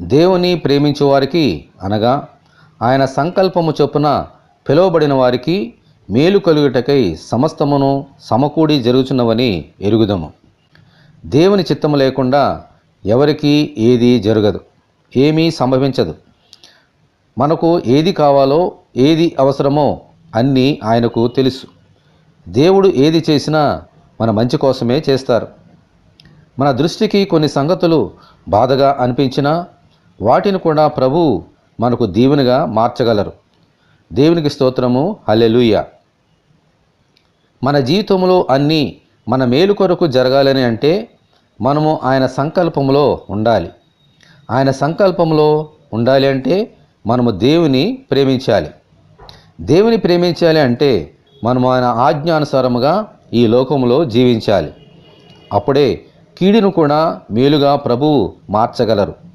దేవుని ప్రేమించు వారికి అనగా ఆయన సంకల్పము చొప్పున పిలువబడిన వారికి మేలు కలుగుటకై సమస్తమును సమకూడి జరుగుచున్నవని ఎరుగుదము. దేవుని చిత్తము లేకుండా ఎవరికీ ఏది జరగదు, ఏమీ సంభవించదు. మనకు ఏది కావాలో, ఏది అవసరమో అన్నీ ఆయనకు తెలుసు. దేవుడు ఏది చేసినా మన మంచి కోసమే చేస్తారు. మన దృష్టికి కొన్ని సంగతులు బాధగా అనిపించినా వాటిని కూడా ప్రభువు మనకు దీవెనగా మార్చగలరు. దేవునికి స్తోత్రము, హల్లెలూయా. మన జీవితంలో అన్నీ మన మేలు కొరకు జరగాలని అంటే మనము ఆయన సంకల్పంలో ఉండాలి. ఆయన సంకల్పంలో ఉండాలి అంటే మనము దేవుని ప్రేమించాలి. దేవుని ప్రేమించాలి అంటే మనము ఆయన ఆజ్ఞానుసారముగా ఈ లోకంలో జీవించాలి. అప్పుడే కీడును కూడా మేలుగా ప్రభువు మార్చగలరు.